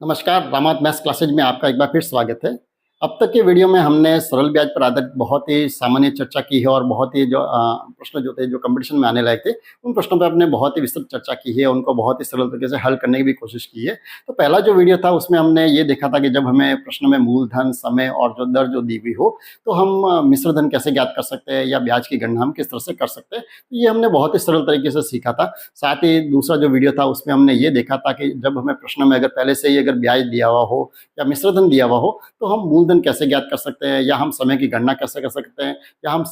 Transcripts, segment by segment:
नमस्कार, रामात maths classes में आपका एक बार फिर स्वागत है। अब तक के वीडियो में हमने सरल ब्याज पर आधारित बहुत ही सामान्य चर्चा की है और बहुत ही जो प्रश्न जो थे जो कंपटीशन में आने लायक थे, उन प्रश्नों पर हमने बहुत ही विस्तृत चर्चा की है, उनको बहुत ही सरल तरीके से हल करने की भी कोशिश की है। तो पहला जो वीडियो था उसमें हमने ये देखा था कि जब हमें प्रश्न में मूलधन, समय और जो दर जो दी हुई हो, तो हम मिश्र धन कैसे ज्ञात कर सकते हैं या ब्याज की गणना हम किस तरह से कर सकते हैं। तो ये हमने बहुत ही सरल तरीके से सीखा था। साथ ही दूसरा जो वीडियो था उसमें हमने ये देखा था कि जब हमें प्रश्न में अगर पहले से ही अगर ब्याज दिया हुआ हो या मिश्र धन दिया हुआ हो, तो हम मूलधन कैसे ज्ञात कर सकते हैं या हम समय की गणना कैसे कर सकते हैं या हम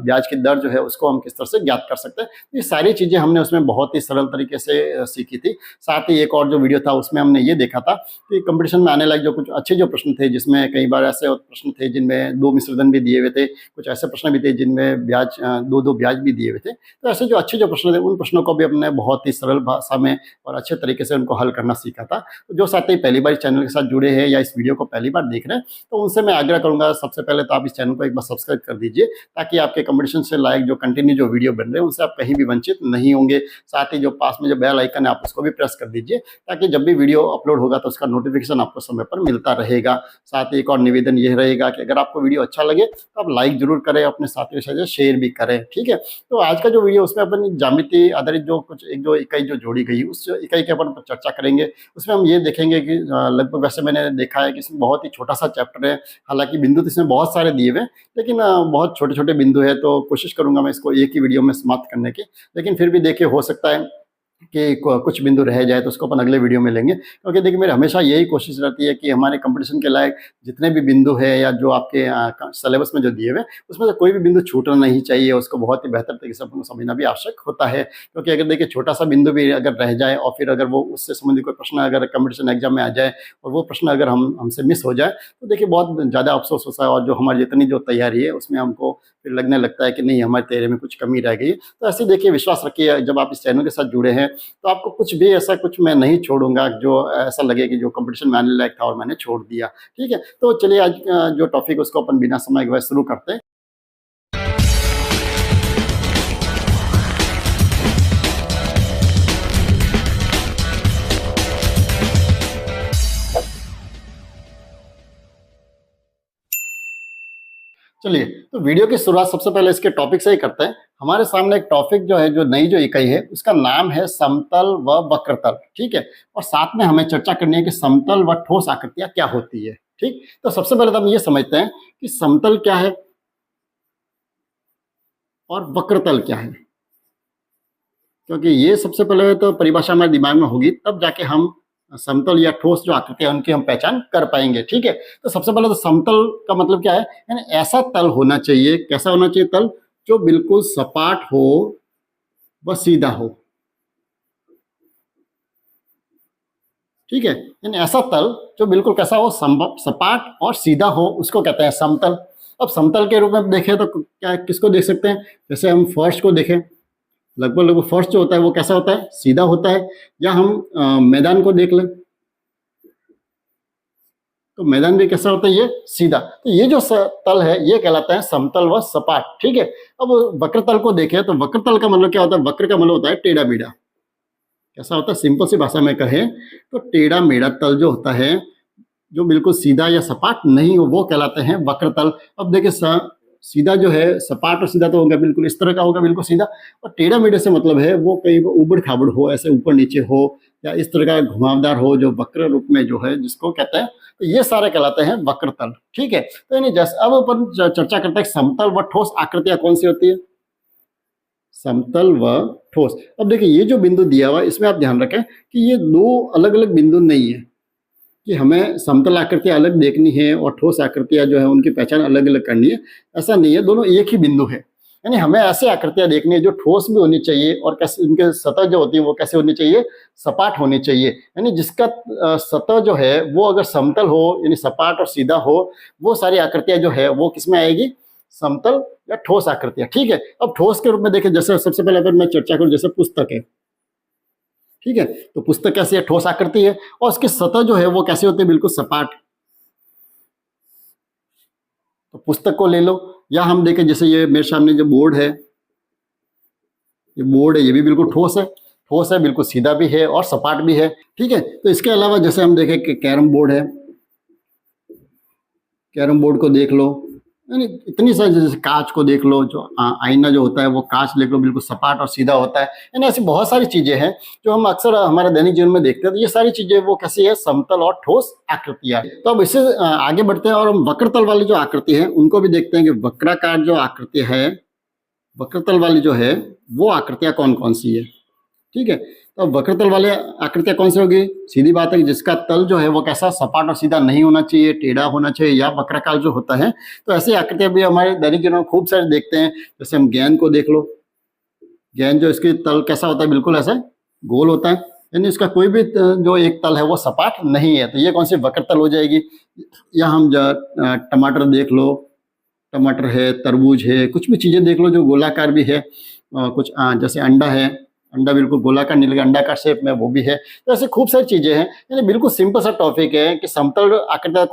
ब्याज की दर जो है उसको हम किस तरह से ज्ञात कर सकते हैं। ये सारी चीज़ें हमने उसमें बहुत ही सरल तरीके से सीखी थी। साथ ही एक और जो वीडियो था उसमें हमने ये देखा था कि कंपटीशन में आने लायक जो कुछ अच्छे जो प्रश्न थे, जिसमें कई बार ऐसे प्रश्न थे जिनमें 2 मिश्र धन भी दिए हुए थे, कुछ ऐसे प्रश्न भी थे जिनमें ब्याज 2-2 ब्याज भी दिए हुए थे। तो ऐसे जो अच्छे जो प्रश्न थे उन प्रश्नों को भी हमने बहुत ही सरल भाषा में और अच्छे तरीके से उनको हल करना सीखा था। तो जो साथी पहली बार चैनल के साथ जुड़े हैं या इस वीडियो को पहली बार देख रहे हैं, तो उनसे मैं आग्रह करूंगा सबसे पहले तो आप इस चैनल को एक बार सब्सक्राइब कर दीजिए, ताकि आपके कंपटीशन से लायक जो कंटिन्यू जो वीडियो बन रहे हैं उनसे आप कहीं भी वंचित नहीं होंगे। साथ ही जो पास में जो बेल आइकन है आप उसको भी प्रेस कर दीजिए, ताकि जब भी वीडियो अपलोड होगा तो उसका नोटिफिकेशन आपको समय पर मिलता रहेगा। साथ ही एक और निवेदन यह रहेगा कि अगर आपको वीडियो अच्छा लगे तो आप लाइक जरूर करें, अपने साथियों के साथ शेयर भी करें। ठीक है, तो आज का जो वीडियो उसमें अपन ज्यामिति आधारित जो कुछ एक जो इकाई जो जोड़ी गई उस इकाई के अपन चर्चा करेंगे। उसमें हम ये देखेंगे कि लगभग वैसे मैंने देखा है कि इसमें बहुत ही छोटा सा चैप्टर है, हालांकि बिंदु तो इसमें बहुत सारे दिए हुए हैं, लेकिन बहुत छोटे छोटे बिंदु है, तो कोशिश करूंगा मैं इसको एक ही वीडियो में समाप्त करने की। लेकिन फिर भी देखिए, हो सकता है कि कुछ बिंदु रह जाए तो उसको अपन अगले वीडियो में लेंगे, क्योंकि देखिए मेरी हमेशा यही कोशिश रहती है कि हमारे कंपटीशन के लायक जितने भी बिंदु है या जो आपके सिलेबस में जो दिए हुए उसमें से कोई भी बिंदु छूटना नहीं चाहिए, उसको बहुत ही बेहतर तरीके से अपन को समझना भी आवश्यक होता है। क्योंकि अगर देखिए छोटा सा बिंदु भी अगर रह जाए और फिर अगर वो उससे संबंधित कोई प्रश्न अगर कंपटीशन एग्जाम में आ जाए और वो प्रश्न अगर हमसे मिस हो जाए, तो देखिए बहुत ज़्यादा अफसोस होता है और जो हमारी जितनी जो तैयारी है उसमें हमको फिर लगने लगता है कि नहीं, हमारी तैयारी में कुछ कमी रह गई। तो ऐसे देखिए विश्वास रखिए, जब आप इस चैनल के साथ जुड़े हैं तो आपको कुछ भी ऐसा कुछ मैं नहीं छोड़ूंगा जो ऐसा लगे कि जो कंपटीशन में आने लायक था और मैंने छोड़ दिया। ठीक है, तो चलिए आज जो टॉपिक उसको अपन बिना समय गवाए शुरू करते हैं। चलिए, तो वीडियो की शुरुआत सबसे पहले इसके टॉपिक से ही करते हैं। हमारे सामने एक टॉपिक जो है, जो नई जो इकाई है उसका नाम है समतल व वक्रतल। ठीक है, और साथ में हमें चर्चा करनी है कि समतल व ठोस आकृतियां क्या होती है। ठीक, तो सबसे पहले तो हम ये समझते हैं कि समतल क्या है और वक्रतल क्या है, क्योंकि ये सबसे पहले तो परिभाषा हमारे दिमाग में होगी, तब जाके हम समतल या ठोस जो आकृति है उनकी हम पहचान कर पाएंगे। ठीक है, तो सबसे पहले तो समतल का मतलब क्या है, यानी ऐसा तल होना चाहिए। कैसा होना चाहिए तल? जो बिल्कुल सपाट हो व सीधा हो। ठीक है, यानी ऐसा तल जो बिल्कुल कैसा हो, सपाट और सीधा हो, उसको कहते हैं समतल। अब समतल के रूप में देखें तो क्या किसको देख सकते हैं? जैसे हम फर्श को देखें, लगभग फर्श जो होता है वो कैसा होता है, सीधा होता है। या हम मैदान को देख लें तो मैदान भी कैसा होता है, ये सीधा। तो ये जो तल है ये कहलाता है समतल व सपाट। ठीक है, अब वक्रतल को देखें तो वक्रतल का मतलब क्या होता है? वक्र का मतलब होता है टेढ़ा मेढ़ा। कैसा होता है? सिंपल सी भाषा में कहें तो टेढ़ा मेढ़ा तल जो होता है, जो बिल्कुल सीधा या सपाट नहीं हो, वो कहलाते हैं वक्रतल। अब देखिए सीधा जो है, सपाट और सीधा तो होगा बिल्कुल इस तरह का होगा, बिल्कुल सीधा। और टेढ़ा मेढ़े से मतलब है वो कहीं उबड़ खाबड़ हो, ऐसे ऊपर नीचे हो, या इस तरह का घुमावदार हो, जो वक्र रूप में जो है जिसको कहते हैं, तो ये सारे कहलाते हैं वक्रतल। ठीक है, तो यानी जैसे अब अपन चर्चा करते हैं समतल व ठोस आकृतियां कौन सी होती है। समतल व ठोस। अब देखिए ये जो बिंदु दिया हुआ है इसमें आप ध्यान रखें कि ये दो अलग अलग बिंदु नहीं है कि हमें समतल आकृतियां अलग देखनी है और ठोस आकृतियां जो है उनकी पहचान अलग अलग करनी है। ऐसा नहीं है, दोनों एक ही बिंदु है। यानी हमें ऐसे आकृतियां देखनी है जो ठोस भी होनी चाहिए और कैसे उनके सतह जो होती है वो कैसे होनी चाहिए, सपाट होनी चाहिए। यानी जिसका सतह जो है वो अगर समतल हो, यानी सपाट और सीधा हो, वो सारी आकृतियां जो है वो किसमें आएगी, समतल या ठोस आकृतियां। ठीक है, अब ठोस के रूप में देखें, जैसे सबसे पहले अगर मैं चर्चा करूं, जैसे पुस्तक है। ठीक है, तो पुस्तक कैसी है, ठोस आकृति है, और उसकी सतह जो है वो कैसी होती है, बिल्कुल सपाट। तो पुस्तक को ले लो, या हम देखें जैसे ये मेरे सामने जो बोर्ड है, ये बोर्ड है, ये भी बिल्कुल ठोस है। ठोस है, बिल्कुल सीधा भी है और सपाट भी है। ठीक है, तो इसके अलावा जैसे हम देखें कि कैरम बोर्ड है, कैरम बोर्ड को देख लो, यानी इतनी सारी, जैसे कांच को देख लो, जो आईना जो होता है वो कांच देख लो, बिल्कुल सपाट और सीधा होता है। यानी ऐसी बहुत सारी चीजें हैं जो हम अक्सर हमारे दैनिक जीवन में देखते हैं। तो ये सारी चीजें वो कैसी है, समतल और ठोस आकृतियां। तो अब इससे आगे बढ़ते हैं और हम वक्रतल वाली जो आकृति है उनको भी देखते हैं कि वक्राकार जो आकृति है, वक्रतल वाली जो है वो आकृतियां कौन कौन सी है। ठीक है, तो वक्रतल वाले आकृतियां कौन सी होगी? सीधी बात है कि जिसका तल जो है वो कैसा, सपाट और सीधा नहीं होना चाहिए, टेढ़ा होना चाहिए या वक्राकार जो होता है। तो ऐसी आकृतियां भी हमारे दैनिक जीवन में खूब सारे देखते हैं। जैसे हम गेंद को देख लो, गेंद जो इसकी तल कैसा होता है, बिल्कुल ऐसा गोल होता है, यानी इसका कोई भी जो एक तल है वो सपाट नहीं है। तो ये कौन सी वक्रतल हो जाएगी। या हम टमाटर देख लो, टमाटर है, तरबूज है, कुछ भी चीजें देख लो जो गोलाकार भी है, कुछ जैसे अंडा है, अंडा बिल्कुल गोलाकार नहीं, लेकिन अंडाकार शेप में वो भी है। तो ऐसे खूब सारी चीजें हैं। यानी बिल्कुल सिंपल सा टॉपिक है कि समतल आकृतियां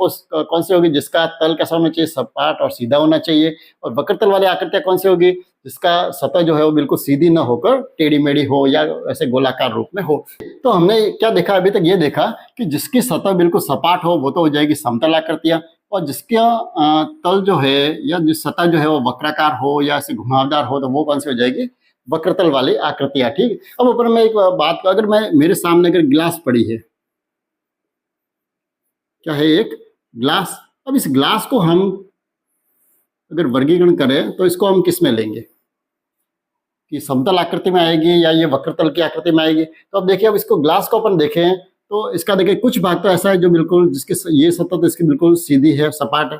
कौन सी होगी, जिसका तल कैसा होना चाहिए, सपाट और सीधा होना चाहिए। और वक्रतल वाली आकृतियां कौन सी होगी, जिसका सतह जो है वो बिल्कुल सीधी न होकर टेढ़ी मेढ़ी हो या ऐसे गोलाकार रूप में हो। तो हमने क्या देखा अभी तक, ये देखा कि जिसकी सतह बिल्कुल सपाट हो वो तो हो जाएगी समतल आकृतियां, और जिसका तल जो है या जिस सतह जो है वो वक्राकार हो या ऐसे घुमावदार हो तो वो कौन सी हो जाएगी, वक्रतल वाली आकृतियां। ठीक, अब ऊपर मैं एक बात, अगर मैं मेरे सामने अगर गिलास पड़ी है, क्या है, एक ग्लास। अब इस ग्लास को हम अगर वर्गीकरण करें तो इसको हम किस में लेंगे, कि समतल आकृति में आएगी या ये वक्रतल की आकृति में आएगी। तो अब देखिए, अब इसको ग्लास को अपन देखें तो इसका देखिए कुछ भाग तो ऐसा है जो बिल्कुल, जिसके ये सतह तो इसकी बिल्कुल सीधी है, सपाट है।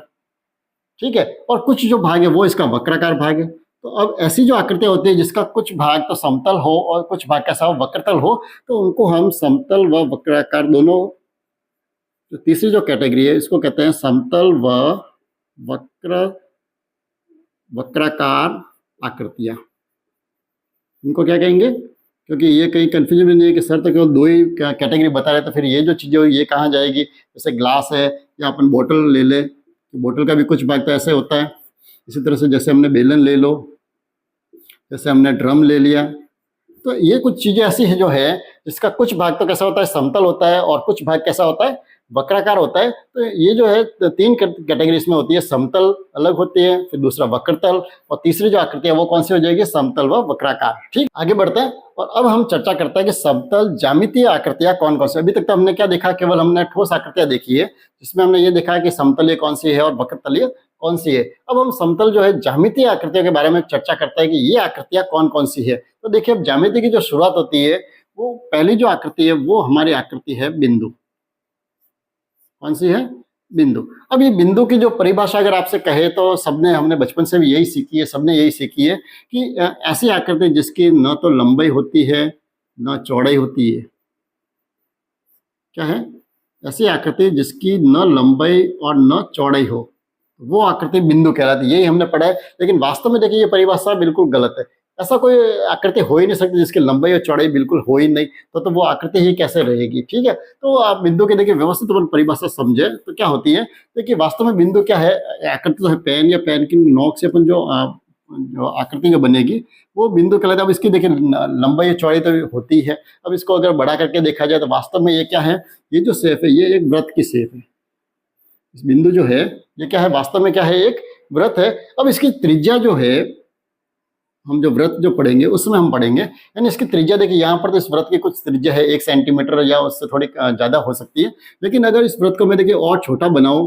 ठीक है, और कुछ जो भाग है वो इसका वक्राकार भाग है। तो अब ऐसी जो आकृतियां होती है जिसका कुछ भाग तो समतल हो और कुछ भाग कैसा हो, वक्रतल हो, तो उनको हम समतल व वक्राकार दोनों, तो तीसरी जो कैटेगरी है इसको कहते हैं समतल व वक्राकार आकृतियां। इनको क्या कहेंगे, क्योंकि ये कहीं कंफ्यूजन भी नहीं है कि सर तो केवल दो ही कैटेगरी बता रहे, तो फिर ये जो चीजें ये कहाँ जाएगी। जैसे ग्लास है या अपन बोतल ले ले, तो बोतल का भी कुछ भाग तो ऐसे होता है। इसी तरह से जैसे हमने बेलन ले लो, जैसे हमने ड्रम ले लिया, तो ये कुछ चीजें ऐसी है जो है जिसका कुछ भाग तो कैसा होता है, समतल होता है, और कुछ भाग कैसा होता है, वक्राकार होता है। तो ये जो है तीन कैटेगरी इसमें होती है, समतल अलग होती है, फिर दूसरा वक्रतल, और तीसरी जो आकृति है वो कौन सी हो जाएगी, समतल व वक्राकार। ठीक, आगे बढ़ते हैं और अब हम चर्चा करते हैं कि समतल ज्यामितीय आकृतियां कौन कौन सी। अभी तक तो हमने क्या देखा, केवल हमने ठोस आकृतियां देखी है, जिसमें हमने ये देखा है कि समतलीय कौन सी है और वक्रतलीय कौन सी है। अब हम समतल जो है ज्यामितीय आकृतियों के बारे में चर्चा करते हैं कि ये आकृतियां कौन कौन सी है। तो देखिए, अब ज्यामिति की जो शुरुआत होती है, वो पहली जो आकृति है वो हमारी आकृति है बिंदु। कौन सी है, बिंदु। अब ये बिंदु की जो परिभाषा अगर आपसे कहे तो सबने, हमने बचपन से भी यही सीखी है, सबने यही सीखी है कि ऐसी आकृति जिसकी न तो लंबाई होती है न चौड़ाई होती है। क्या है, ऐसी आकृति जिसकी न लंबाई और न चौड़ाई हो, वो आकृति बिंदु कहलाती है। यही हमने पढ़ा है, लेकिन वास्तव में देखिए ये परिभाषा बिल्कुल गलत है। ऐसा कोई आकृति हो ही नहीं सकती जिसकी लंबाई और चौड़ाई बिल्कुल हो ही नहीं, तो वो आकृति ही कैसे रहेगी। ठीक है, तो आप बिंदु के देखिए व्यवस्थित परिभाषा समझे तो क्या होती है। देखिए, वास्तव में बिंदु क्या है, आकृति तो है पेन या पेन की नोक से अपन जो आकृति जो बनेगी वो बिंदु कहलाता है। अब इसकी देखिए लंबाई या चौड़ाई तो होती है। अब इसको अगर बड़ा करके देखा जाए तो वास्तव में ये क्या है, ये जो शेप है ये एक वृत्त की शेप है। इस बिंदु जो है ये क्या है, वास्तव में क्या है, एक वृत्त है। अब इसकी त्रिज्या जो है, हम जो वृत्त जो पढ़ेंगे उसमें हम पढ़ेंगे, यानी इसकी त्रिज्या देखिए, यहाँ पर तो इस वृत्त की कुछ त्रिज्या है 1 सेंटीमीटर या उससे थोड़ी ज्यादा हो सकती है। लेकिन अगर इस वृत्त को मैं देखिए और छोटा बनाऊं,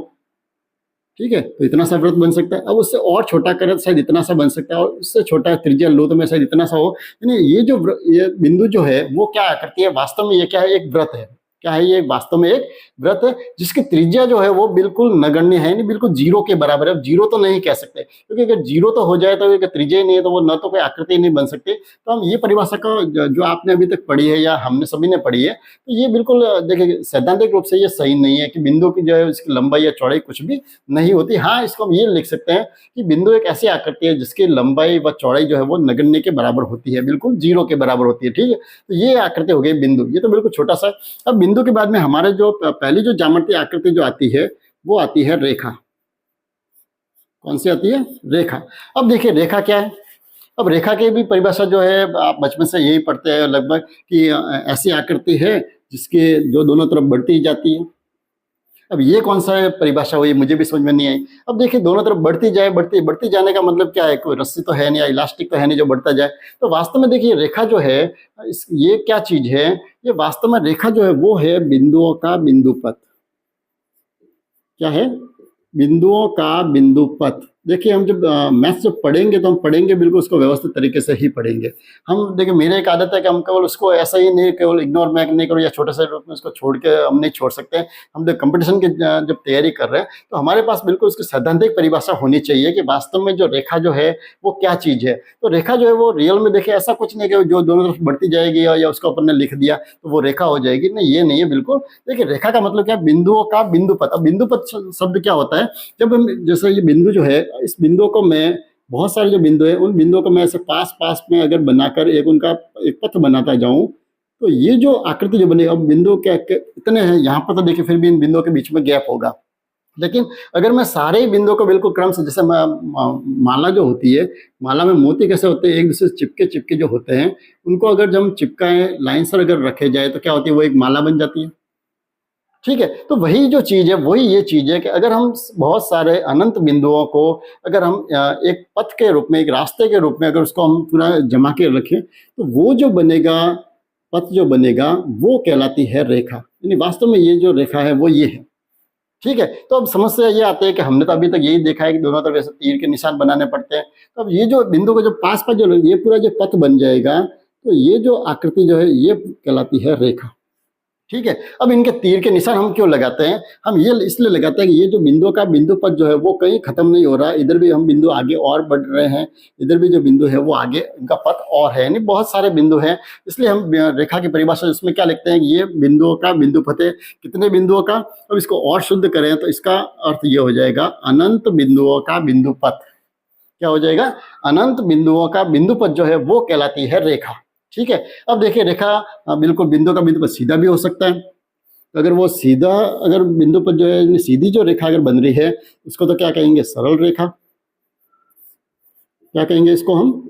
ठीक है, तो इतना सा वृत्त बन सकता है। अब उससे और छोटा करें तो शायद इतना सा बन सकता है, और उससे छोटा त्रिज्या लो तो मैं शायद इतना सा हो। यानी ये बिंदु जो है वो क्या करती है, वास्तव में ये क्या है, एक वृत्त है। क्या है ये, वास्तव में एक वृत्त है जिसकी त्रिज्या जो है वो बिल्कुल नगण्य है, यानी बिल्कुल जीरो के बराबर है। जीरो तो नहीं कह सकते, क्योंकि अगर जीरो तो हो जाए तो एक त्रिज्या ही नहीं है, तो वो न तो कोई आकृति नहीं बन सकती। तो हम ये परिभाषा का जो आपने अभी तक पढ़ी है या हमने सभी ने पढ़ी है, तो ये बिल्कुल देखिए सैद्धांतिक रूप से ये सही नहीं है कि बिंदु की जो है उसकी लंबाई या चौड़ाई कुछ भी नहीं होती। हाँ, इसको हम ये लिख सकते हैं कि बिंदु एक ऐसी आकृति है जिसकी लंबाई व चौड़ाई जो है वो नगण्य के बराबर होती है, बिल्कुल जीरो के बराबर होती है। ठीक है, तो ये आकृति हो गई बिंदु, ये तो बिल्कुल छोटा सा। अब बिंदु के बाद में हमारे जो पहली जो ज्यामितीय आकृति जो आती है वो आती है रेखा। कौन सी आती है, रेखा। अब देखिए रेखा क्या है, अब रेखा की भी परिभाषा जो है आप बचपन से यही पढ़ते हैं लगभग कि ऐसी आकृति है जिसके जो दोनों तरफ बढ़ती जाती है। अब ये कौन सा परिभाषा हुई, मुझे भी समझ में नहीं आई। अब देखिए दोनों तरफ बढ़ती जाए, बढ़ती बढ़ती जाने का मतलब क्या है, कोई रस्सी तो है नहीं या इलास्टिक तो है नहीं जो बढ़ता जाए। तो वास्तव में देखिए रेखा जो है ये क्या चीज है, ये वास्तव में रेखा जो है वो है बिंदुओं का बिंदु पथ। क्या है? बिंदुओं का बिंदु पथ। देखिए हम जब मैथ्स जब पढ़ेंगे तो हम पढ़ेंगे बिल्कुल उसको व्यवस्थित तरीके से ही पढ़ेंगे। हम देखिए मेरे एक आदत है कि हम केवल उसको ऐसा ही नहीं केवल इग्नोर मैं नहीं करूँ या छोटे से रूप में उसको छोड़ के हम नहीं छोड़ सकते। हम जब कंपटीशन की जब तैयारी कर रहे हैं तो हमारे पास बिल्कुल उसकी सैद्धांतिक परिभाषा होनी चाहिए कि वास्तव में जो रेखा जो है वो क्या चीज़ है। तो रेखा जो है वो रियल में देखिए ऐसा कुछ नहीं कि जो दोनों तरफ बढ़ती जाएगी या उसको अपन ने लिख दिया तो वो रेखा हो जाएगी, नहीं ये नहीं है बिल्कुल। देखिए रेखा का मतलब क्या है, बिंदुओं का बिंदु पथ। अब बिंदु पथ शब्द क्या होता है, जब हम जैसे ये बिंदु जो है इस बिंदुओं को मैं बहुत सारे जो बिंदु है उन बिंदुओं को मैं ऐसे पास पास में अगर बनाकर एक उनका एक पथ बनाता जाऊं तो ये जो आकृति जो बनेगी, अब बिंदु क्या इतने हैं यहाँ पर तो देखिए फिर भी इन बिंदुओं के बीच में गैप होगा, लेकिन अगर मैं सारे ही बिंदुओं को बिल्कुल क्रम से जैसे माला जो होती है, माला में मोती कैसे होते हैं एक दूसरे से चिपके चिपके जो होते हैं उनको अगर जब हम चिपकाए लाइन से अगर रखे जाए तो क्या होती है, वो एक माला बन जाती है। ठीक है, तो वही जो चीज है वही ये चीज है कि अगर हम बहुत सारे अनंत बिंदुओं को अगर हम एक पथ के रूप में एक रास्ते के रूप में अगर उसको हम पूरा जमा के रखें तो वो जो बनेगा पथ जो बनेगा वो कहलाती है रेखा। यानी वास्तव में ये जो रेखा है वो ये है। ठीक है, तो अब समस्या ये आती है कि हमने तो अभी तक यही देखा है कि दोनों तरफ ऐसे तीर के निशान बनाने पड़ते हैं। तो अब ये जो बिंदु को जो पास पास जो ये पूरा जो पथ बन जाएगा तो ये जो आकृति जो है ये कहलाती है रेखा। ठीक है, अब इनके तीर के निशान हम क्यों लगाते हैं, हम ये इसलिए लगाते हैं कि ये जो बिंदु का बिंदु पथ जो है वो कहीं खत्म नहीं हो रहा है, इधर भी हम बिंदु आगे और बढ़ रहे हैं, इधर भी जो बिंदु है वो आगे इनका पथ और है, यानी बहुत सारे बिंदु हैं। इसलिए हम रेखा की परिभाषा इसमें क्या लिखते हैं, ये बिंदुओं का बिंदु पथ है। कितने बिंदुओं का, अब इसको और शुद्ध करें तो इसका अर्थ ये हो जाएगा अनंत बिंदुओं का बिंदु पथ। क्या हो जाएगा, अनंत बिंदुओं का बिंदु पथ जो है वो कहलाती है रेखा। ठीक है, अब देखिए रेखा बिल्कुल बिंदु का बिंदु पथ सीधा भी हो सकता है। तो अगर वो सीधा अगर बिंदु पथ जो है सीधी जो रेखा अगर बन रही है उसको तो क्या कहेंगे, सरल रेखा। क्या कहेंगे इसको हम,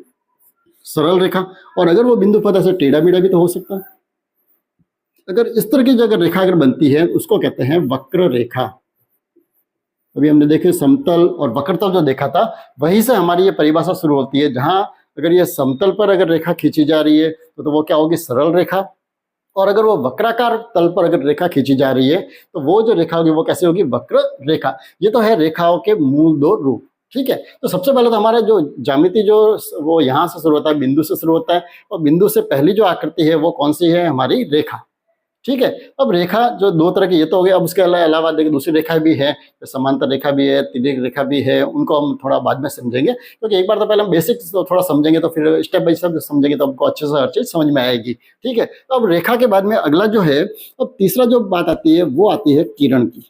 सरल रेखा। और अगर वो बिंदु पथ ऐसे टेढ़ा मेढ़ा भी तो हो सकता है। अगर इस तरह की जो अगर रेखा अगर बनती है उसको कहते हैं वक्र रेखा। अभी हमने देखे समतल और वक्रतल जो देखा था वहीं से हमारी ये परिभाषा शुरू होती है, जहां अगर ये समतल पर अगर रेखा खींची जा रही है तो वो क्या होगी, सरल रेखा। और अगर वो वक्राकार तल पर अगर रेखा खींची जा रही है तो वो जो रेखा होगी वो कैसे होगी, वक्र रेखा। ये तो है रेखाओं के मूल दो रूप। ठीक है, तो सबसे पहले तो हमारा जो ज्यामिति जो वो यहाँ से शुरू होता है, बिंदु से शुरू होता है, और बिंदु से पहली जो आकृति है वो कौन सी है, हमारी रेखा। ठीक है, अब रेखा जो दो तरह की ये तो हो गया, अब उसके अलावा देखिए दूसरी रेखा भी है, समांतर रेखा भी है, तिर्यक रेखा भी है, उनको हम थोड़ा बाद में समझेंगे क्योंकि एक बार तो पहले हम बेसिक तो थोड़ा समझेंगे तो फिर स्टेप बाय स्टेप समझेंगे तो हमको अच्छे से हर चीज समझ में आएगी। ठीक है, तो अब रेखा के बाद में अगला जो है, अब तीसरा जो बात आती है वो आती है किरण की।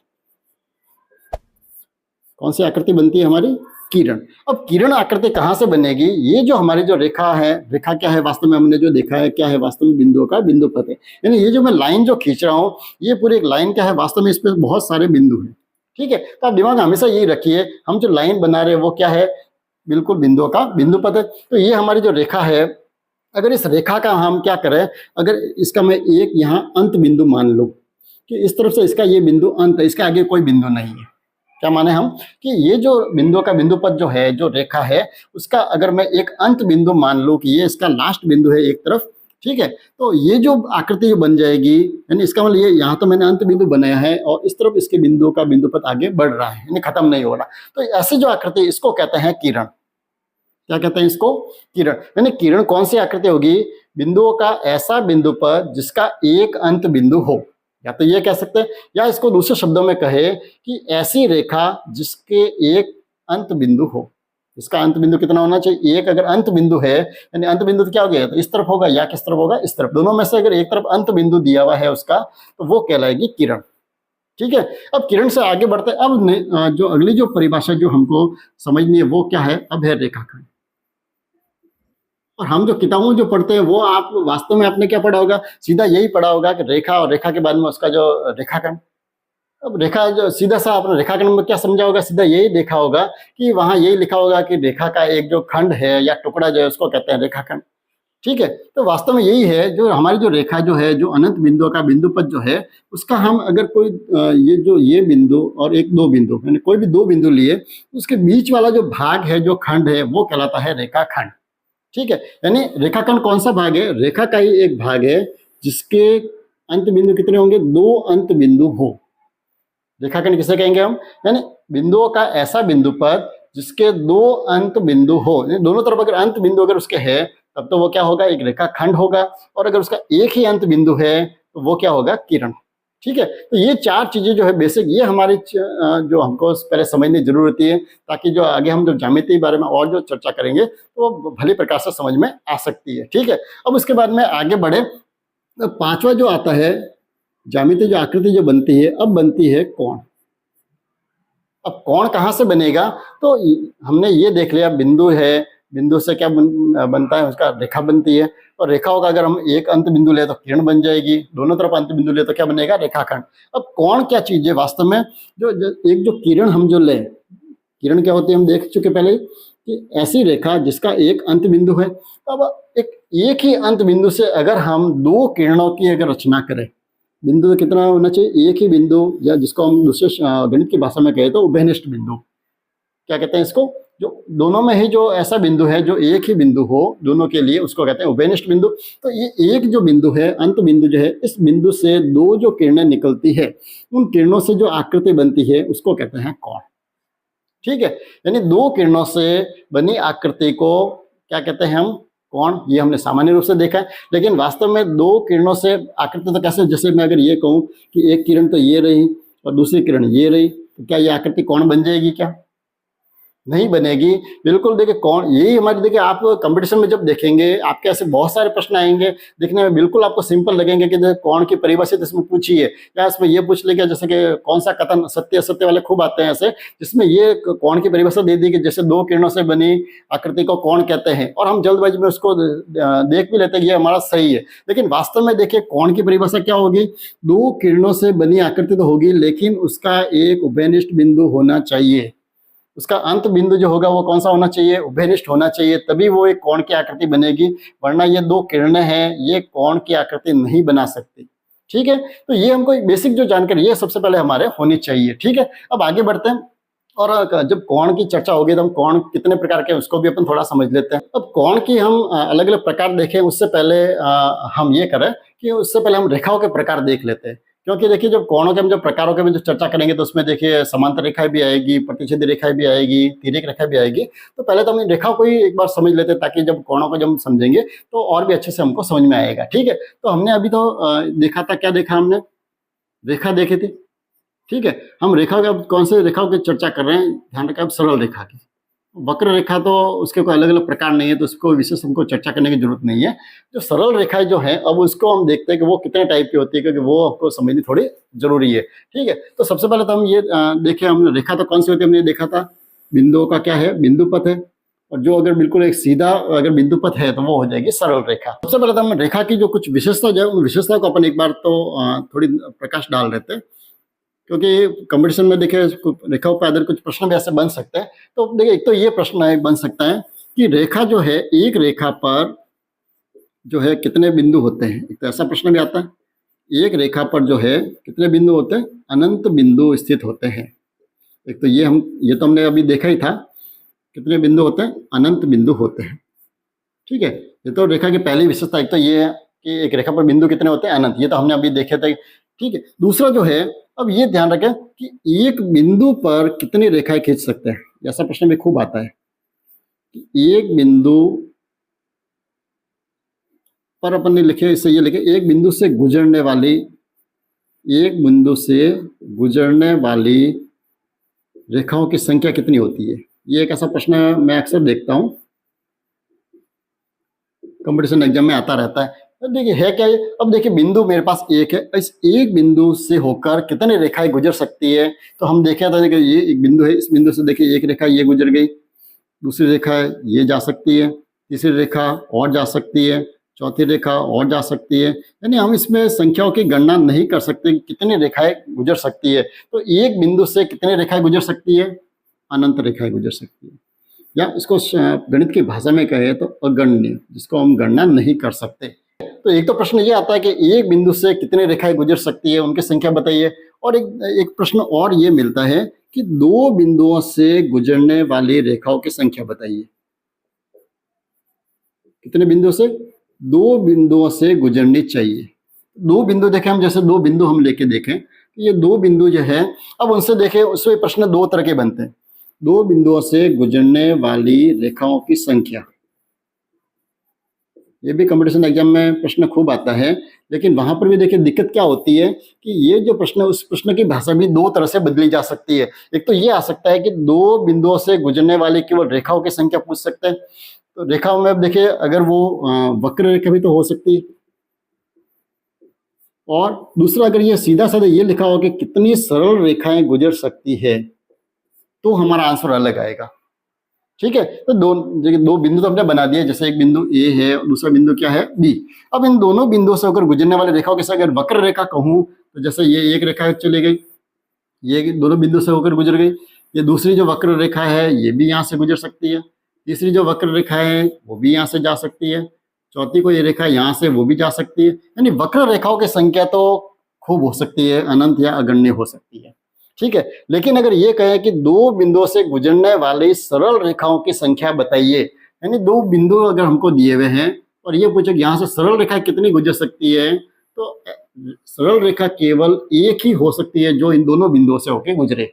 कौन सी आकृति बनती है हमारी, किरण। अब किरण आकृति कहाँ से बनेगी, ये जो हमारी जो रेखा है, रेखा क्या है वास्तव में हमने जो देखा है क्या है, वास्तव में बिंदुओं का बिंदु पथ है। यानी ये जो मैं लाइन जो खींच रहा हूँ ये पूरी एक लाइन क्या है, वास्तव में इस पर बहुत सारे बिंदु हैं। ठीक है, तो आप दिमाग में हमेशा यही रखिए, हम जो लाइन बना रहे हैं वो क्या है, बिल्कुल बिंदुओं का बिंदु पथ है। तो ये हमारी जो रेखा है, अगर इस रेखा का हम क्या करें, अगर इसका मैं एक यहाँ अंत बिंदु मान लूँ कि इस तरफ से इसका ये बिंदु अंत है, इसके आगे कोई बिंदु नहीं है। क्या माने हम कि ये जो बिंदु का बिंदु पथ जो है, जो रेखा है, उसका अगर मैं एक अंत बिंदु मान लूं कि ये इसका लास्ट बिंदु है एक तरफ। ठीक है, तो ये जो आकृति बन जाएगी, यानी इसका मतलब ये यहाँ तो मैंने अंत बिंदु बनाया है और इस तरफ इसके बिंदु का बिंदु पथ आगे बढ़ रहा है, यानी खत्म नहीं हो रहा। तो ऐसी जो आकृति इसको कहते हैं किरण। क्या कहते हैं इसको, किरण। यानी किरण कौन सी आकृति होगी, बिंदुओं का ऐसा बिंदु पथ जिसका एक अंत बिंदु हो, या तो ये कह सकते हैं, या इसको दूसरे शब्दों में कहे कि ऐसी रेखा जिसके एक अंत बिंदु हो। इसका अंत बिंदु कितना होना चाहिए, एक अगर अंत बिंदु है, यानी अंत बिंदु तो क्या हो गया, तो इस तरफ होगा या किस तरफ होगा, इस तरफ। दोनों में से अगर एक तरफ अंत बिंदु दिया हुआ है उसका तो वो कहलाएगी किरण। ठीक है, अब किरण से आगे बढ़ते हैं। अब जो अगली जो परिभाषा जो हमको समझनी है वो क्या है, अब है रेखाखंड। और हम जो किताबों जो पढ़ते हैं वो आप वास्तव में आपने क्या पढ़ा होगा, सीधा यही पढ़ा होगा कि रेखा और रेखा के बाद में उसका जो रेखाखंड। अब रेखा जो सीधा सा आपने रेखाखंड में क्या समझा होगा, सीधा यही देखा होगा कि वहां यही लिखा होगा कि रेखा का एक जो खंड है या टुकड़ा जो है उसको कहते हैं रेखाखंड। ठीक है, तो वास्तव में यही है जो हमारी जो रेखा जो है, जो अनंत बिंदुओं का बिंदुपथ जो है उसका हम अगर कोई ये बिंदु और एक दो बिंदु यानी कोई भी दो बिंदु लिए, उसके बीच वाला जो भाग है, जो खंड है, वो कहलाता है रेखाखंड। ठीक है, यानी रेखाखंड कौन सा भाग है, रेखा का ही एक भाग है जिसके अंत बिंदु कितने होंगे, दो अंत बिंदु हो। रेखाखंड किसे कहेंगे हम, यानी बिंदुओं का ऐसा बिंदुपथ जिसके दो अंत बिंदु हो, दोनों तरफ अगर अंत बिंदु अगर उसके है तब तो वो क्या होगा, एक रेखाखंड होगा। और अगर उसका एक ही अंत बिंदु है तो वो क्या होगा, किरण। ठीक है, तो ये चार चीजें जो है बेसिक, ये हमारी जो हमको पहले समझने की जरूरत होती है, ताकि जो आगे हम जो ज्यामिति के बारे में और जो चर्चा करेंगे तो वो भली प्रकार से समझ में आ सकती है। ठीक है, अब उसके बाद में आगे बढ़े तो पांचवा जो आता है, ज्यामिति जो आकृति जो बनती है, अब बनती है कोण। अब कोण कहाँ से बनेगा, तो हमने ये देख लिया बिंदु है, बिंदु से क्या बनता है, उसका रेखा बनती है। और रेखाओं का अगर हम एक अंत बिंदु ले तो किरण बन जाएगी, दोनों तरफ अंत बिंदु ले तो क्या बनेगा, रेखाखंड। अब कोण क्या चीज है वास्तव में, एक जो किरण हम जो ले, किरण क्या होती है हम देख चुके पहले कि ऐसी रेखा जिसका एक अंत बिंदु है। अब एक ही अंत बिंदु से अगर हम दो किरणों की अगर रचना करें, बिंदु तो कितना होना चाहिए, एक ही बिंदु, या जिसको हम दूसरे गणित की भाषा में कहे तो उभयनिष्ठ बिंदु क्या कहते हैं इसको, जो दोनों में ही जो ऐसा बिंदु है जो एक ही बिंदु हो दोनों के लिए, उसको कहते हैं उभयनिष्ठ बिंदु। तो ये एक जो बिंदु है, अंत बिंदु जो है, इस बिंदु से दो जो किरणें निकलती है, उन किरणों से जो आकृति बनती है उसको कहते हैं कोण। ठीक है, यानी दो किरणों से बनी आकृति को क्या कहते हैं हम, कोण। ये हमने सामान्य रूप से देखा है, लेकिन वास्तव में दो किरणों से आकृति तो कैसे, जैसे मैं अगर ये कहूँ कि एक किरण तो ये रही और दूसरी किरण ये रही, तो क्या ये आकृति कोण बन जाएगी, क्या नहीं बनेगी। बिल्कुल, देखिए कोण यही हमारी, देखिए आप कंपटीशन में जब देखेंगे आपके ऐसे बहुत सारे प्रश्न आएंगे, दिखने में बिल्कुल आपको सिंपल लगेंगे कि कोण की परिभाषित इसमें पूछी है, या इसमें ये पूछ लेगा जैसे कि कौन सा कथन, सत्य असत्य वाले खूब आते हैं ऐसे, जिसमें ये कोण की परिभाषा दे दी कि जैसे दो किरणों से बनी आकृति को कोण कहते हैं, और हम जल्दबाजी में उसको देख भी लेते हैं कि ये हमारा सही है। लेकिन वास्तव में देखिए कोण की परिभाषा क्या होगी, दो किरणों से बनी आकृति तो होगी, लेकिन उसका एक उभयनिष्ठ बिंदु होना चाहिए। उसका अंत बिंदु जो होगा वो कौन सा होना चाहिए, उभयनिष्ठ होना चाहिए, तभी वो एक कोण की आकृति बनेगी। वरना ये दो किरणें हैं, ये कोण की आकृति नहीं बना सकती। ठीक है, तो ये हमको एक बेसिक जो जानकारी ये सबसे पहले हमारे होनी चाहिए। ठीक है, अब आगे बढ़ते हैं, और जब कोण की चर्चा होगी तो हम कोण कितने प्रकार के उसको भी अपन थोड़ा समझ लेते हैं। अब कोण की हम अलग अलग प्रकार देखें उससे पहले हम ये करें कि उससे पहले हम रेखाओं के प्रकार देख लेते हैं। क्योंकि देखिए जब कोणों के हम जब प्रकारों के में जो चर्चा करेंगे तो उसमें देखिए समांतर रेखाएं भी आएगी, प्रतिच्छेदी रेखाएं भी आएगी, तिर्यक रेखा भी आएगी। तो पहले तो हम इन रेखाओं को ही एक बार समझ लेते हैं, ताकि जब कोणों को जब हम समझेंगे तो और भी अच्छे से हमको समझ में आएगा। ठीक है, तो हमने अभी तो देखा था, क्या देखा हमने, रेखा देखी थी। ठीक है, हम रेखा का कौन से रेखाओं की चर्चा कर रहे हैं, ध्यान रखें, अब सरल रेखा की। वक्र रेखा तो उसके कोई अलग अलग प्रकार नहीं है, तो उसको विशेष हमको चर्चा करने की जरूरत नहीं है। जो सरल रेखाएं जो है, अब उसको हम देखते हैं कि वो कितने टाइप की होती है, क्योंकि वो आपको समझनी थोड़ी जरूरी है। ठीक है, तो सबसे पहले तो हम ये देखें, हमने रेखा तो कौन सी होती है हमने देखा था, बिंदुओं का क्या है, बिंदुपथ है। और जो अगर बिल्कुल एक सीधा अगर बिंदुपथ है तो वो हो जाएगी सरल रेखा। सबसे पहले तो हम रेखा की जो कुछ विशेषता जो है, उन विशेषताओं को अपन एक बार तो थोड़ी प्रकाश डाल देते हैं, क्योंकि कंपटीशन में देखिए रेखाओं पर आधारित कुछ प्रश्न भी ऐसे बन सकते हैं। तो देखिए एक तो ये प्रश्न है बन सकता है कि रेखा जो है, एक रेखा पर जो है कितने बिंदु होते हैं। एक तो ऐसा प्रश्न भी आता है, एक रेखा पर जो है कितने बिंदु होते हैं, अनंत बिंदु स्थित होते हैं। एक तो ये तो हमने अभी देखा ही था, कितने बिंदु होते हैं, अनंत बिंदु होते हैं। ठीक है, ये तो रेखा की पहली विशेषता एक तो ये है कि एक रेखा पर बिंदु कितने होते हैं, अनंत, ये तो हमने अभी देखे थे। ठीक है, दूसरा जो है, अब ये ध्यान रखें कि एक बिंदु पर कितनी रेखाएं खींच सकते हैं। ऐसा प्रश्न भी खूब आता है कि एक बिंदु पर अपन ने लिखे, इससे ये लिखे, एक बिंदु से गुजरने वाली रेखाओं की संख्या कितनी होती है। ये एक ऐसा प्रश्न मैं अक्सर देखता हूं, कंपटीशन एग्जाम में आता रहता है। तो देखिए है क्या ये, अब देखिए बिंदु मेरे पास एक है, इस एक बिंदु से होकर कितने रेखाएं गुजर सकती है। तो हम देखे था कि ये एक बिंदु है, इस बिंदु से देखिए एक रेखा ये गुजर गई, दूसरी रेखा ये जा सकती है, तीसरी रेखा और जा सकती है, चौथी रेखा और जा सकती है। यानी हम इसमें संख्याओं की गणना नहीं कर सकते कितनी रेखाएं गुजर सकती है। तो एक बिंदु से कितनी रेखाएं गुजर सकती है? अनंत रेखाएं गुजर सकती है, या इसको गणित की भाषा में कहे तो अगण्य, जिसको हम गणना नहीं कर सकते। तो एक तो प्रश्न ये आता है कि एक बिंदु से कितनी रेखाएं गुजर सकती है, उनकी संख्या बताइए। और एक प्रश्न और ये मिलता है कि दो बिंदुओं से गुजरने वाली रेखाओं की संख्या बताइए। कितने बिंदुओं से? दो बिंदुओं से गुजरनी चाहिए। दो बिंदु देखें हम, जैसे दो बिंदु हम लेके देखें, ये दो बिंदु जो है, अब उनसे देखें, उसमें प्रश्न दो तरह के बनते हैं। दो बिंदुओं से गुजरने वाली रेखाओं की संख्या, ये भी कंपटीशन एग्जाम में प्रश्न खूब आता है। लेकिन वहां पर भी देखिए दिक्कत क्या होती है कि ये जो प्रश्न है, उस प्रश्न की भाषा भी दो तरह से बदली जा सकती है। एक तो ये आ सकता है कि दो बिंदुओं से गुजरने वाली केवल रेखाओं की संख्या पूछ सकते हैं। तो रेखाओं में अब देखिए, अगर वो वक्र रेखा भी तो हो सकती है। और दूसरा, अगर ये सीधा साधा ये लिखा हो कि कितनी सरल रेखाएं गुजर सकती है, तो हमारा आंसर अलग आएगा। ठीक है, तो दो बिंदु तो हमने बना दिए, जैसे एक बिंदु ए है और दूसरा बिंदु क्या है? बी। अब इन दोनों बिंदुओं से होकर गुजरने वाली रेखाओं के साथ अगर वक्र रेखा कहूं, तो जैसे ये एक रेखा चली गई, ये दोनों बिंदु से होकर गुजर गई। ये दूसरी जो वक्र रेखा है, ये भी यहाँ से गुजर सकती है। तीसरी जो वक्र रेखा है, वो भी यहाँ से जा सकती है। चौथी को ये रेखा यहाँ से, वो भी जा सकती है। यानी वक्र रेखाओं की संख्या तो खूब हो सकती है, अनंत या अगण्य हो सकती है। ठीक है, लेकिन अगर ये कहे कि दो बिंदुओं से गुजरने वाली सरल रेखाओं की संख्या बताइए, यानी दो बिंदु अगर हमको दिए हुए हैं और ये पूछे कि यहाँ से सरल रेखा कितनी गुजर सकती है, तो सरल रेखा केवल एक ही हो सकती है जो इन दोनों बिंदुओं से होकर गुजरे।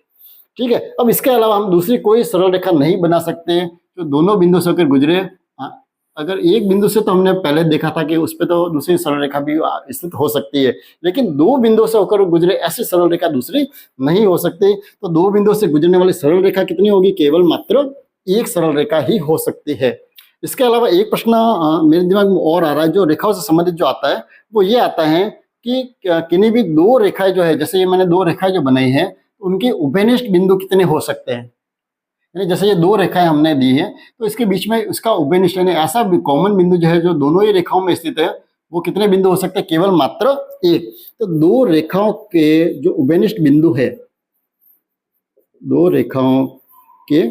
ठीक है, अब इसके अलावा हम दूसरी कोई सरल रेखा नहीं बना सकते जो दोनों बिंदुओं से होकर गुजरे। अगर एक बिंदु से तो हमने पहले देखा था कि उस पर तो दूसरी सरल रेखा भी स्थित हो सकती है, लेकिन दो बिंदुओं से होकर गुजरे ऐसी सरल रेखा दूसरी नहीं हो सकती। तो दो बिंदुओं से गुजरने वाली सरल रेखा कितनी होगी? केवल मात्र एक सरल रेखा ही हो सकती है। इसके अलावा एक प्रश्न मेरे दिमाग में और आ रहा है, जो रेखाओं से संबंधित जो आता है, वो ये आता है कि किन्हीं भी दो रेखाएं जो है, जैसे ये मैंने दो रेखाएं जो बनाई है, उनके उभयनिष्ठ बिंदु कितने हो सकते हैं। यानी जैसे ये दो रेखाएं हमने दी है, तो इसके बीच में इसका उभयनिष्ठ यानी ऐसा कॉमन बिंदु जो है, जो दोनों ही रेखाओं में स्थित है, वो कितने बिंदु हो सकते हैं? केवल मात्र एक। तो दो रेखाओं के जो उभयनिष्ठ बिंदु है, दो रेखाओं के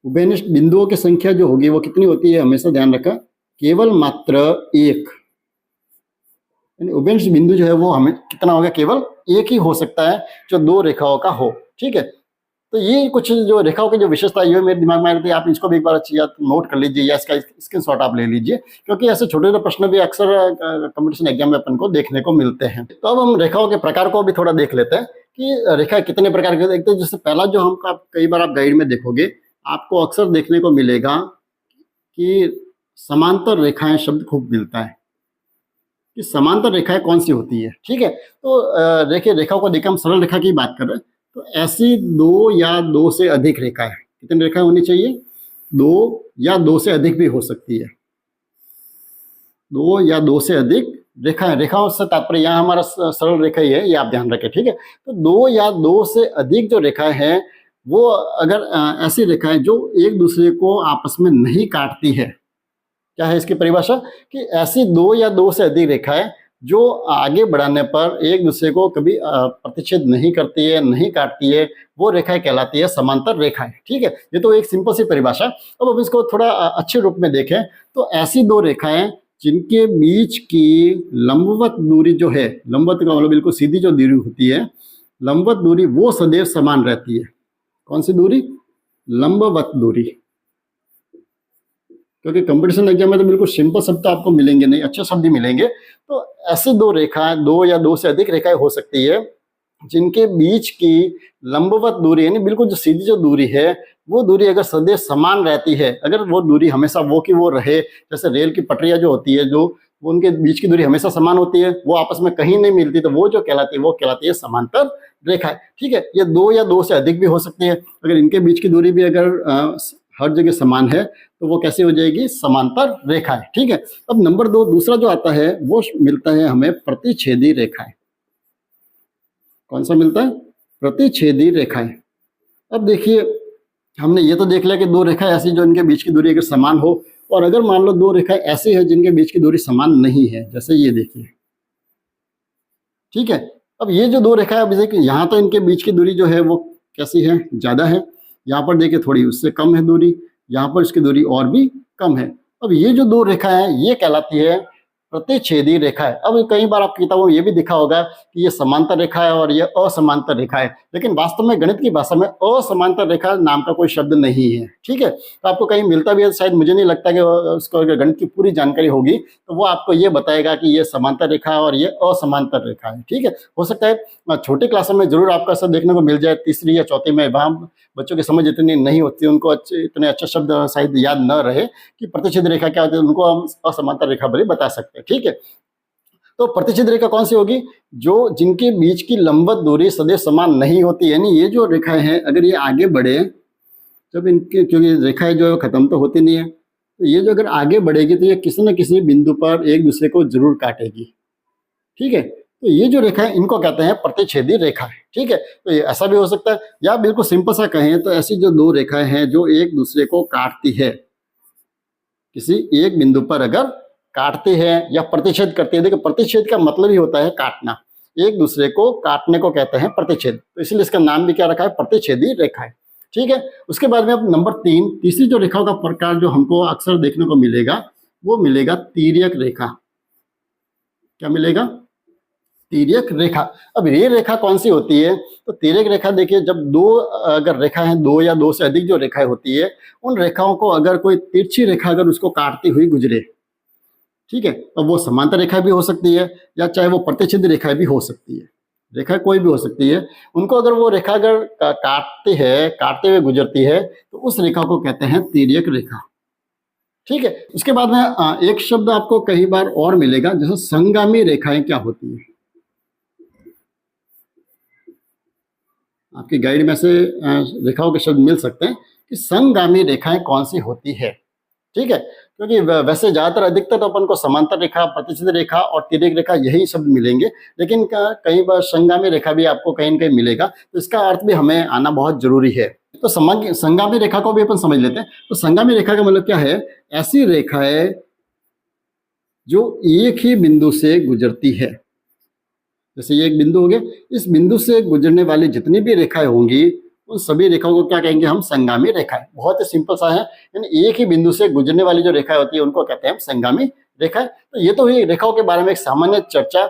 उभयनिष्ठ बिंदुओं की संख्या जो होगी वो कितनी होती है? हमेशा ध्यान रखा, केवल मात्र एक। यानी उभयनिष्ठ बिंदु जो है वो हमें कितना होगा? केवल एक ही हो सकता है जो दो रेखाओं का हो। ठीक है, तो ये कुछ जो रेखाओं की जो विशेषता ये मेरे दिमाग में आ रही थी, आप इसको भी एक बार अच्छी नोट कर लीजिए या इसका स्क्रीनशॉट आप ले लीजिए, क्योंकि ऐसे छोटे छोटे प्रश्न भी अक्सर कंपटीशन एग्जाम में अपन को देखने को मिलते हैं। तो अब हम रेखाओं के प्रकार को भी थोड़ा देख लेते हैं कि रेखा कितने प्रकार की देखते हैं। जैसे पहला जो हम कई बार आप गाइड में देखोगे, आपको अक्सर देखने को मिलेगा कि समांतर रेखाएं शब्द खूब मिलता है कि समांतर रेखाएं कौन सी होती है। ठीक है, तो देखिए रेखाओं को देखकर हम सरल रेखा की बात कर रहे हैं, तो ऐसी दो या दो से अधिक रेखाएं, कितनी रेखाएं होनी चाहिए? दो या दो से अधिक भी हो सकती है, दो या दो से अधिक रेखाएं। रेखाओं से तात्पर्य यहाँ हमारा सरल रेखा ही है, ये आप ध्यान रखें। ठीक है, तो दो या दो से अधिक जो रेखाएं हैं, वो अगर ऐसी रेखाएं जो एक दूसरे को आपस में नहीं काटती है, क्या है इसकी परिभाषा? कि ऐसी दो या दो से अधिक रेखाएं जो आगे बढ़ाने पर एक दूसरे को कभी प्रतिच्छेद नहीं करती है, नहीं काटती है, वो रेखाएं कहलाती है समांतर रेखाएं। ठीक है, ये तो एक सिंपल सी परिभाषा। अब हम इसको थोड़ा अच्छे रूप में देखें, तो ऐसी दो रेखाएं जिनके बीच की लंबवत दूरी जो है, लंबवत का मतलब बिल्कुल सीधी जो दूरी होती है, लंबवत दूरी वो सदैव समान रहती है। कौन सी दूरी? लंबवत दूरी। क्योंकि कंपटीशन एग्जाम में तो बिल्कुल सिंपल शब्द तो आपको मिलेंगे नहीं, अच्छे शब्द ही मिलेंगे। तो ऐसी दो रेखाएं, दो या दो से अधिक रेखाएं हो सकती है जिनके बीच की लंबवत दूरी यानी बिल्कुल जो सीधी जो दूरी है, वो दूरी अगर सदैव समान रहती है, अगर वो दूरी हमेशा वो की वो रहे, जैसे रेल की पटरियां जो होती है, जो वो उनके बीच की दूरी हमेशा समान होती है, वो आपस में कहीं नहीं मिलती, तो वो जो कहलाती है समांतर रेखा। ठीक है, ये दो या दो से अधिक भी हो सकती है। अगर इनके बीच की दूरी भी अगर हर जगह समान है, तो वो कैसे हो जाएगी? समांतर रेखाएं। ठीक है, अब नंबर दो, दूसरा जो आता है वो मिलता है हमें प्रतिच्छेदी रेखाएं। कौन सा मिलता है? प्रतिच्छेदी रेखाएं। अब देखिए, हमने ये तो देख लिया कि दो रेखाएं ऐसी जो इनके बीच की दूरी अगर समान हो, और अगर मान लो दो रेखाएं ऐसी है जिनके बीच की दूरी समान नहीं है, जैसे ये देखिए, ठीक है। अब ये जो दो रेखाएं, अब देखिए यहाँ तो इनके बीच की दूरी जो है वो कैसी है, ज़्यादा है। यहाँ पर देखिए थोड़ी उससे कम है दूरी, यहाँ पर इसकी दूरी और भी कम है। अब ये जो दो रेखाएं हैं ये कहलाती है प्रतिच्छेदी रेखा है। अब कई बार आपकी किताबों में ये भी दिखा होगा कि ये समांतर रेखा है और ये असमांतर रेखा है, लेकिन वास्तव में गणित की भाषा में असमांतर रेखा नाम का कोई शब्द नहीं है, ठीक है। तो आपको कहीं मिलता भी है, शायद मुझे नहीं लगता कि उसको अगर गणित की पूरी जानकारी होगी तो वो आपको ये बताएगा कि ये समांतर रेखा है और ये असमांतर रेखा है, ठीक है। हो सकता है छोटे क्लासों में जरूर आपको ऐसा देखने को मिल जाए, तीसरी या चौथी में, वहाँ बच्चों की समझ इतनी नहीं होती, उनको इतने अच्छे शब्द शायद याद न रहे कि प्रतिच्छेद रेखा क्या होती है, उनको हम असमांतर रेखा भी बता सकते हैं, ठीक है। तो प्रतिच्छेद रेखा कौन सी होगी, जो जिनके बीच की लंबवत दूरी सदैव समान नहीं होती, यानी ये जो रेखाएं हैं अगर ये आगे बढ़े, जब इनके, क्योंकि रेखाएं जो है खत्म तो होती नहीं है, तो ये जो अगर आगे बढ़ेगी तो ये किसी न किसी बिंदु पर एक दूसरे को जरूर काटेगी, ठीक है। तो ये जो रेखा है इनको कहते हैं प्रतिच्छेदी रेखा है, ठीक है। तो ये ऐसा भी हो सकता है, या बिल्कुल सिंपल सा कहें तो ऐसी जो दो रेखाएं हैं जो एक दूसरे को काटती है, किसी एक बिंदु पर अगर काटते हैं या प्रतिच्छेद करते हैं, देखिए प्रतिच्छेद का मतलब ही होता है काटना, एक दूसरे को काटने को कहते हैं प्रतिच्छेद, तो इसलिए इसका नाम भी क्या रखा है, प्रतिच्छेदी रेखा है, ठीक है। उसके बाद में अब नंबर 3, तीसरी जो रेखाओं का प्रकार जो हमको अक्सर देखने को मिलेगा वो मिलेगा तिर्यक रेखा। क्या मिलेगा, तिर्यक रेखा। अब ये रेखा कौन सी होती है, तो तिर्यक रेखा देखिए, जब दो अगर रेखा है, दो या दो से अधिक जो रेखाएं होती है, उन रेखाओं को अगर कोई तिरछी रेखा अगर उसको काटती हुई गुजरे, ठीक है, अब वो समांतर रेखा भी हो सकती है या चाहे वो प्रतिच्छेद रेखा भी हो सकती है, रेखा कोई भी हो सकती है, उनको अगर वो रेखा अगर काटते हैं, काटते हुए गुजरती है, तो उस रेखा को कहते हैं तिर्यक रेखा, ठीक है। उसके बाद में एक शब्द आपको कई बार और मिलेगा, जैसे संगामी रेखाएं क्या होती है, आपकी गाइड में से रेखाओं के शब्द मिल सकते हैं कि संगामी रेखाएं कौन सी होती है, ठीक है। क्योंकि वैसे ज्यादातर अधिकतर तो अपन को समांतर रेखा, प्रतिच्छेद रेखा और तिर्यक रेखा यही शब्द मिलेंगे, लेकिन कई बार संगामी रेखा भी आपको कहीं न कहीं मिलेगा, तो इसका अर्थ भी हमें आना बहुत जरूरी है। तो संगामी रेखा को भी अपन समझ लेते हैं। तो संगामी रेखा का मतलब क्या है, ऐसी रेखा है जो एक ही बिंदु से गुजरती है, जैसे ये एक बिंदु हो गया, इस बिंदु से गुजरने वाली जितनी भी रेखाएं होंगी उन सभी रेखाओं को क्या कहेंगे हम, संगामी रेखाएं। बहुत ही सिंपल सा है, यानी एक ही बिंदु से गुजरने वाली जो रेखाएं होती है उनको कहते हैं हम संगामी रेखाएं। तो ये तो हुई रेखाओं के बारे में एक सामान्य चर्चा।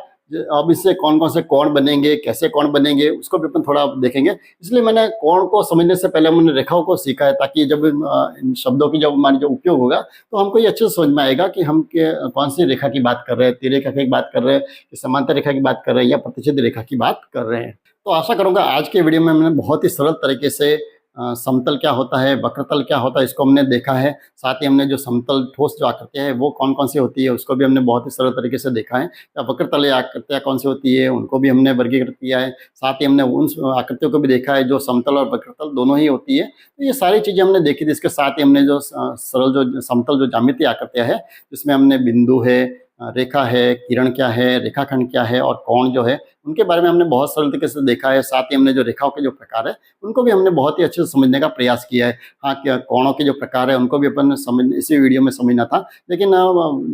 अब इससे कौन कौन से कोण बनेंगे, कैसे कोण बनेंगे, उसको भी अपन थोड़ा देखेंगे। इसलिए मैंने कोण को समझने से पहले मैंने रेखाओं को सीखा है, ताकि जब इन शब्दों की जब हमारी जो उपयोग होगा तो हमको ये अच्छे से समझ में आएगा कि हम कौन सी रेखा की बात कर रहे हैं, तिर्यक रेखा की बात कर रहे हैं, समांतर रेखा की बात कर रहे हैं या प्रतिच्छेद रेखा की बात कर रहे हैं। तो आशा करूंगा आज के वीडियो में मैंने बहुत ही सरल तरीके से समतल क्या होता है, वक्रतल क्या होता है, इसको हमने देखा है। साथ ही हमने जो समतल ठोस जो आकृतियां है वो कौन कौन सी होती है उसको भी हमने बहुत ही सरल तरीके से देखा है। या वक्रतल आकृतियां कौन सी होती है उनको भी हमने वर्गीकृत किया है। साथ ही हमने उन आकृतियों को भी देखा है जो समतल और वक्रतल दोनों ही होती है। तो ये सारी चीजें हमने देखी थी। इसके साथ ही हमने जो सरल जो समतल जो ज्यामितीय आकृतियां है, जिसमें हमने बिंदु है, रेखा है, किरण क्या है, रेखाखंड क्या है और कोण जो है, उनके बारे में हमने बहुत सरल तरीके से देखा है। साथ ही हमने जो रेखाओं के जो प्रकार है उनको भी हमने बहुत ही अच्छे से समझने का प्रयास किया है। हाँ, क्या कोणों के जो प्रकार है उनको भी अपन समझ इसी वीडियो में समझना था, लेकिन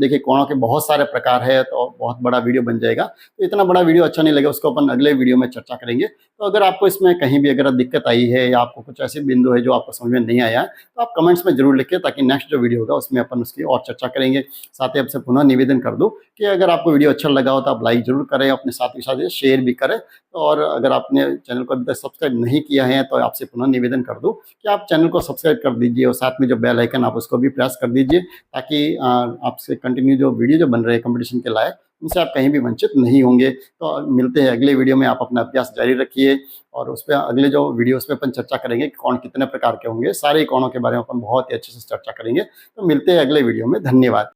देखिए कोणों के बहुत सारे प्रकार है तो बहुत बड़ा वीडियो बन जाएगा। तो इतना बड़ा वीडियो अच्छा नहीं लगेगा, उसको अपन अगले वीडियो में चर्चा करेंगे। तो अगर आपको इसमें कहीं भी अगर दिक्कत आई है या आपको कुछ ऐसे बिंदु है जो आपको समझ में नहीं आया है, तो आप कमेंट्स में जरूर लिखिए, ताकि नेक्स्ट जो वीडियो होगा उसमें अपन उसकी और चर्चा करेंगे। साथ ही आपसे पुनः निवेदन कर दूं कि अगर आपको वीडियो अच्छा लगा हो तो आप लाइक जरूर करें, अपने साथ ही साथ शेयर भी करें। और अगर आपने चैनल को अभी तक सब्सक्राइब नहीं किया है तो आपसे पुनः निवेदन कर दूं कि आप चैनल को सब्सक्राइब कर दीजिए और साथ में जो बेल आइकन आप उसको भी प्रेस कर दीजिए, ताकि आपसे कंटिन्यू जो वीडियो जो बन रहे हैं कंपटीशन के लायक, उनसे आप कहीं भी वंचित नहीं होंगे। तो मिलते हैं अगले वीडियो में। आप अपना अभ्यास जारी रखिए और उस पर अगले जो वीडियो उस पर अपन चर्चा करेंगे कि कोण कितने प्रकार के होंगे, सारे कोणों के बारे में अपन बहुत ही अच्छे से चर्चा करेंगे। तो मिलते हैं अगले वीडियो में। धन्यवाद।